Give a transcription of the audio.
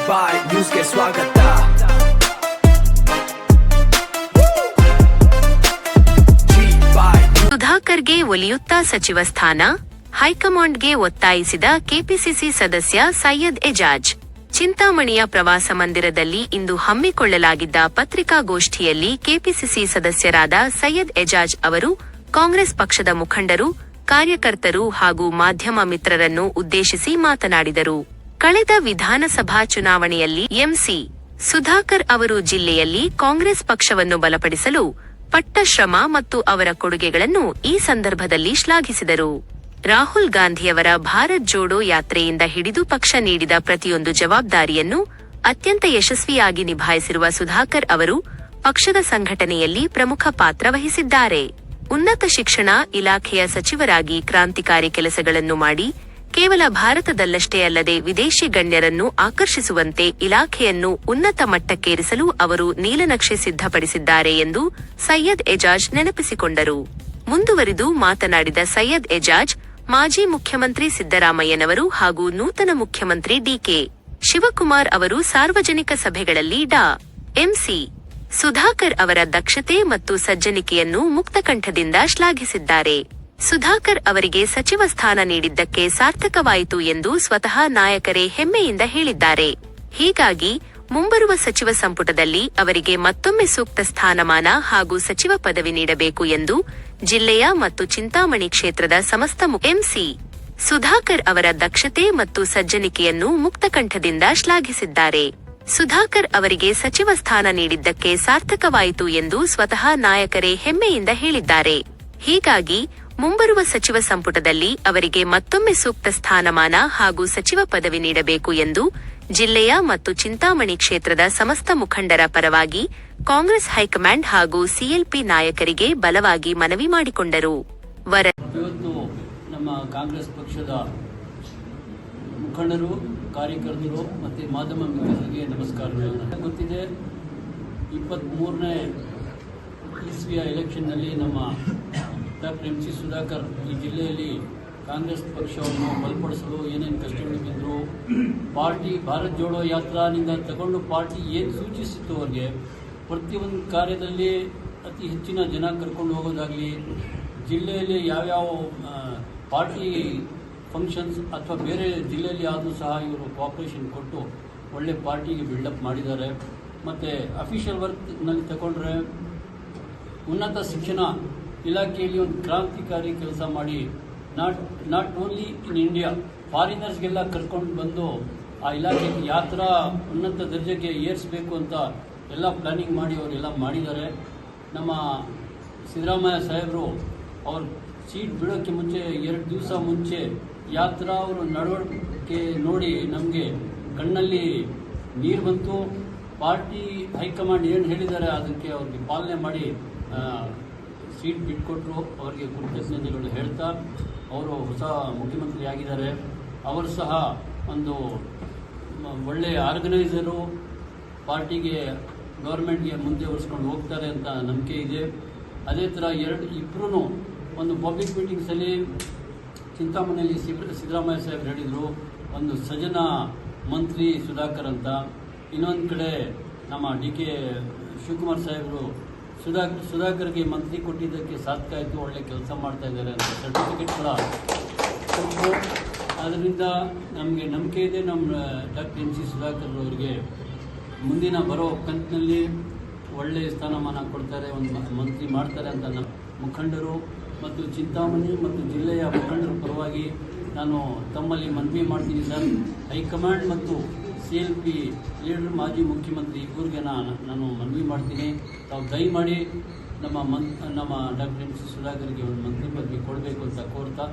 ಬಾಯ್ ನ್ಯೂಸ್ಗೆ ಸ್ವಾಗತ. ಸುಧಾಕರ್ಗೆ ಒಲಿಯುತ್ತಾ ಸಚಿವ ಸ್ಥಾನ, ಹೈಕಮಾಂಡ್ಗೆ ಒತ್ತಾಯಿಸಿದ ಕೆಪಿಸಿಸಿ ಸದಸ್ಯ ಸೈಯದ್ ಎಜಾಜ್. ಚಿಂತಾಮಣಿಯ ಪ್ರವಾಸ ಮಂದಿರದಲ್ಲಿ ಇಂದು ಹಮ್ಮಿಕೊಳ್ಳಲಾಗಿದ್ದ ಪತ್ರಿಕಾಗೋಷ್ಠಿಯಲ್ಲಿ ಕೆಪಿಸಿಸಿ ಸದಸ್ಯರಾದ ಸೈಯದ್ ಎಜಾಜ್ ಅವರು ಕಾಂಗ್ರೆಸ್ ಪಕ್ಷದ ಮುಖಂಡರು, ಕಾರ್ಯಕರ್ತರು ಹಾಗೂ ಮಾಧ್ಯಮ ಮಿತ್ರರನ್ನು ಉದ್ದೇಶಿಸಿ ಮಾತನಾಡಿದರು. ಕಳೆದ ವಿಧಾನಸಭಾ ಚುನಾವಣೆಯಲ್ಲಿ ಎಂಸಿ ಸುಧಾಕರ್ ಅವರು ಜಿಲ್ಲೆಯಲ್ಲಿ ಕಾಂಗ್ರೆಸ್ ಪಕ್ಷವನ್ನು ಬಲಪಡಿಸಲು ಪಟ್ಟ ಶ್ರಮ ಮತ್ತು ಅವರ ಕೊಡುಗೆಗಳನ್ನು ಈ ಸಂದರ್ಭದಲ್ಲಿ ಶ್ಲಾಘಿಸಿದರು. ರಾಹುಲ್ ಗಾಂಧಿಯವರ ಭಾರತ್ ಜೋಡೋ ಯಾತ್ರೆಯಿಂದ ಹಿಡಿದು ಪಕ್ಷ ನೀಡಿದ ಪ್ರತಿಯೊಂದು ಜವಾಬ್ದಾರಿಯನ್ನು ಅತ್ಯಂತ ಯಶಸ್ವಿಯಾಗಿ ನಿಭಾಯಿಸಿರುವ ಸುಧಾಕರ್ ಅವರು ಪಕ್ಷದ ಸಂಘಟನೆಯಲ್ಲಿ ಪ್ರಮುಖ ಪಾತ್ರ ವಹಿಸಿದ್ದಾರೆ. ಉನ್ನತ ಶಿಕ್ಷಣ ಇಲಾಖೆಯ ಸಚಿವರಾಗಿ ಕ್ರಾಂತಿಕಾರಿ ಕೆಲಸಗಳನ್ನು ಮಾಡಿ ಕೇವಲ ಭಾರತದಲ್ಲಷ್ಟೇ ಅಲ್ಲದೆ ವಿದೇಶಿ ಗಣ್ಯರನ್ನು ಆಕರ್ಷಿಸುವಂತೆ ಇಲಾಖೆಯನ್ನು ಉನ್ನತ ಮಟ್ಟಕ್ಕೇರಿಸಲು ಅವರು ನೀಲನಕ್ಷೆ ಸಿದ್ಧಪಡಿಸಿದ್ದಾರೆ ಎಂದು ಸೈಯದ್ ಎಜಾಜ್ ನೆನಪಿಸಿಕೊಂಡರು. ಮುಂದುವರಿದು ಮಾತನಾಡಿದ ಸೈಯದ್ ಎಜಾಜ್, ಮಾಜಿ ಮುಖ್ಯಮಂತ್ರಿ ಸಿದ್ದರಾಮಯ್ಯನವರು ಹಾಗೂ ನೂತನ ಮುಖ್ಯಮಂತ್ರಿ ಡಿಕೆ ಶಿವಕುಮಾರ್ ಅವರು ಸಾರ್ವಜನಿಕ ಸಭೆಗಳಲ್ಲಿ ಡಾ. ಎಂಸಿ ಸುಧಾಕರ್ ಅವರ ದಕ್ಷತೆ ಮತ್ತು ಸಜ್ಜನಿಕೆಯನ್ನು ಮುಕ್ತಕಂಠದಿಂದ ಶ್ಲಾಘಿಸಿದ್ದಾರೆ. ಸುಧಾಕರ್ ಅವರಿಗೆ ಸಚಿವ ಸ್ಥಾನ ನೀಡಿದ್ದಕ್ಕೆ ಸಾರ್ಥಕವಾಯಿತು ಎಂದು ಸ್ವತಃ ನಾಯಕರೇ ಹೆಮ್ಮೆಯಿಂದ ಹೇಳಿದ್ದಾರೆ. ಹೀಗಾಗಿ ಮುಂಬರುವ ಸಚಿವ ಸಂಪುಟದಲ್ಲಿ ಅವರಿಗೆ ಮತ್ತೊಮ್ಮೆ ಸೂಕ್ತ ಸ್ಥಾನಮಾನ ಹಾಗೂ ಸಚಿವ ಪದವಿ ನೀಡಬೇಕು ಎಂದು ಜಿಲ್ಲೆಯ ಮತ್ತು ಚಿಂತಾಮಣಿ ಕ್ಷೇತ್ರದ ಸಮಸ್ತ ಎಂಸಿ ಸುಧಾಕರ್ ಅವರ ದಕ್ಷತೆ ಮತ್ತು ಸಜ್ಜನಿಕೆಯನ್ನು ಮುಕ್ತಕಂಠದಿಂದ ಶ್ಲಾಘಿಸಿದ್ದಾರೆ. ಸುಧಾಕರ್ ಅವರಿಗೆ ಸಚಿವ ಸ್ಥಾನ ನೀಡಿದ್ದಕ್ಕೆ ಸಾರ್ಥಕವಾಯಿತು ಎಂದು ಸ್ವತಃ ನಾಯಕರೇ ಹೆಮ್ಮೆಯಿಂದ ಹೇಳಿದ್ದಾರೆ. ಹೀಗಾಗಿ ಮುಂಬರುವ ಸಚಿವ ಸಂಪುಟದಲ್ಲಿ ಅವರಿಗೆ ಮತ್ತೊಮ್ಮೆ ಸೂಕ್ತ ಸ್ಥಾನಮಾನ ಹಾಗೂ ಸಚಿವ ಪದವಿ ನೀಡಬೇಕು ಎಂದು ಜಿಲ್ಲೆಯ ಮತ್ತು ಚಿಂತಾಮಣಿ ಕ್ಷೇತ್ರದ ಸಮಸ್ತ ಮುಖಂಡರ ಪರವಾಗಿ ಕಾಂಗ್ರೆಸ್ ಹೈಕಮಾಂಡ್ ಹಾಗೂ ಸಿಎಲ್ಪಿ ನಾಯಕರಿಗೆ ಬಲವಾಗಿ ಮನವಿ ಮಾಡಿಕೊಂಡರು. ಇವತ್ತು ನಮ್ಮ ಕಾಂಗ್ರೆಸ್ ಪಕ್ಷದ ಮುಖಂಡರು, ಕಾರ್ಯಕರ್ತರು ಮತ್ತು ಮಾಧ್ಯಮ ಮಿತ್ರರಿಗೆ ನಮಸ್ಕಾರಗಳು. ಗೊತ್ತಿದೆ, 23ನೇ ಇಸ್ವಿಯ ಎಲೆಕ್ಷನ್ನಲ್ಲಿ ನಮ್ಮ ಡಾಕ್ಟರ್ ಎಂಸಿ ಸುಧಾಕರ್ ಈ ಜಿಲ್ಲೆಯಲ್ಲಿ ಕಾಂಗ್ರೆಸ್ ಪಕ್ಷವನ್ನು ಬಲಪಡಿಸಲು ಏನೇನು ಕಷ್ಟಗಳು ಬಿದ್ದರು, ಪಾರ್ಟಿ ಭಾರತ್ ಜೋಡೋ ಯಾತ್ರಾನಿಂದ ತಗೊಂಡು ಪಾರ್ಟಿ ಏನು ಸೂಚಿಸಿತ್ತು ಅವ್ರಿಗೆ, ಪ್ರತಿಯೊಂದು ಕಾರ್ಯದಲ್ಲಿ ಅತಿ ಹೆಚ್ಚಿನ ಜನ ಕರ್ಕೊಂಡು ಹೋಗೋದಾಗಲಿ, ಜಿಲ್ಲೆಯಲ್ಲಿ ಯಾವ್ಯಾವ ಪಾರ್ಟಿ ಫಂಕ್ಷನ್ಸ್ ಅಥವಾ ಬೇರೆ ಜಿಲ್ಲೆಯಲ್ಲಿ ಆದರೂ ಸಹ ಇವರು ಕೋಆಪರೇಷನ್ ಕೊಟ್ಟು ಒಳ್ಳೆ ಪಾರ್ಟಿಗೆ ಬಿಲ್ಡಪ್ ಮಾಡಿದ್ದಾರೆ. ಮತ್ತು ಅಫಿಷಿಯಲ್ ವರ್ಕ್ನಲ್ಲಿ ತಗೊಂಡ್ರೆ ಉನ್ನತ ಶಿಕ್ಷಣ ಇಲಾಖೆಯಲ್ಲಿ ಒಂದು ಕ್ರಾಂತಿಕಾರಿ ಕೆಲಸ ಮಾಡಿ ನಾಟ್ ಓನ್ಲಿ ಇನ್ ಇಂಡಿಯಾ, ಫಾರಿನರ್ಸ್ಗೆಲ್ಲ ಕರ್ಕೊಂಡು ಬಂದು ಆ ಇಲಾಖೆಗೆ ಯಾತ್ರಾ ಉನ್ನತ ದರ್ಜೆಗೆ ಏರಿಸಬೇಕು ಅಂತ ಎಲ್ಲ ಪ್ಲಾನಿಂಗ್ ಮಾಡಿ ಅವರೆಲ್ಲ ಮಾಡಿದ್ದಾರೆ. ನಮ್ಮ ಸಿದ್ದರಾಮಯ್ಯ ಸಾಹೇಬರು ಅವ್ರ ಸೀಟ್ ಬಿಡೋಕ್ಕೆ ಮುಂಚೆ 2 ದಿವಸ ಮುಂಚೆ ಯಾತ್ರಾ ಅವರು ನಡವಳಿಕೆ ನೋಡಿ ನಮಗೆ ಕಣ್ಣಲ್ಲಿ ನೀರು ಬಂತು. ಪಾರ್ಟಿ ಹೈಕಮಾಂಡ್ ಏನು ಹೇಳಿದ್ದಾರೆ ಅದಕ್ಕೆ ಅವ್ರಿಗೆ ಪಾಲನೆ ಮಾಡಿ ಸೀಟ್ ಬಿಟ್ಕೊಟ್ರು. ಅವರಿಗೆ ಕೃತಜ್ಞತೆಗಳು ಹೇಳ್ತಾ, ಅವರು ಹೊಸ ಮುಖ್ಯಮಂತ್ರಿ ಆಗಿದ್ದಾರೆ. ಅವರು ಸಹ ಒಂದು ಒಳ್ಳೆಯ ಆರ್ಗನೈಸರು, ಪಾರ್ಟಿಗೆ ಗೌರ್ಮೆಂಟ್ಗೆ ಮುಂದೆ ಒರೆಸ್ಕೊಂಡು ಹೋಗ್ತಾರೆ ಅಂತ ನಂಬಿಕೆ ಇದೆ. ಅದೇ ಥರ ಇಬ್ಬರೂ ಒಂದು ಪಬ್ಲಿಕ್ ಮೀಟಿಂಗ್ಸಲ್ಲಿ ಚಿಂತಾಮಣಿಯಲ್ಲಿ ಸಿದ್ದರಾಮಯ್ಯ ಸಾಹೇಬರು ಹೇಳಿದರು, ಒಂದು ಸಜನ ಮಂತ್ರಿ ಸುಧಾಕರ್ ಅಂತ. ಇನ್ನೊಂದು ಕಡೆ ನಮ್ಮ ಡಿಕೆ ಶಿವಕುಮಾರ್ ಸಾಹೇಬರು ಸುಧಾಕರ್ಗೆ ಮಂತ್ರಿ ಕೊಟ್ಟಿದ್ದಕ್ಕೆ ಸಾರ್ಥಕ ಆಯಿತು, ಒಳ್ಳೆ ಕೆಲಸ ಮಾಡ್ತಾ ಇದ್ದಾರೆ ಅಂತ ಸರ್ಟಿಫಿಕೇಟ್ ಕೂಡ ಕೊಟ್ಟರು. ಆದ್ದರಿಂದ ನಮಗೆ ನಂಬಿಕೆ ಇದೆ, ನಮ್ಮ ಡಾಕ್ಟರ್ ಎಂಸಿ ಸುಧಾಕರ್ ಅವರಿಗೆ ಮುಂದಿನ ಬರೋ ಕಂತಿನಲ್ಲಿ ಒಳ್ಳೆಯ ಸ್ಥಾನಮಾನ ಕೊಡ್ತಾರೆ, ಒಂದು ಮಂತ್ರಿ ಮಾಡ್ತಾರೆ ಅಂತ ನಮ್ಮ ಮುಖಂಡರು ಮತ್ತು ಚಿಂತಾಮಣಿ ಮತ್ತು ಜಿಲ್ಲೆಯ ಮುಖಂಡರ ಪರವಾಗಿ ನಾನು ತಮ್ಮಲ್ಲಿ ಮನವಿ ಮಾಡ್ತೀನಿ ಸರ್. ಹೈಕಮಾಂಡ್ ಮತ್ತು ಸಿಎಲ್ಪಿ ಲೀಡರ್, ಮಾಜಿ ಮುಖ್ಯಮಂತ್ರಿ ಇಬ್ಬರಿಗೆ ನಾನು ಮನವಿ ಮಾಡ್ತೀನಿ, ತಾವು ದಯಮಾಡಿ ನಮ್ಮ ಡಾಕ್ಟರ್ ಎಂಸಿ ಸುಧಾಕರ್ಗೆ ಒಂದು ಮಂತ್ರಿ ಪದವಿ ಕೊಡಬೇಕು ಅಂತ ಕೋರ್ತಾ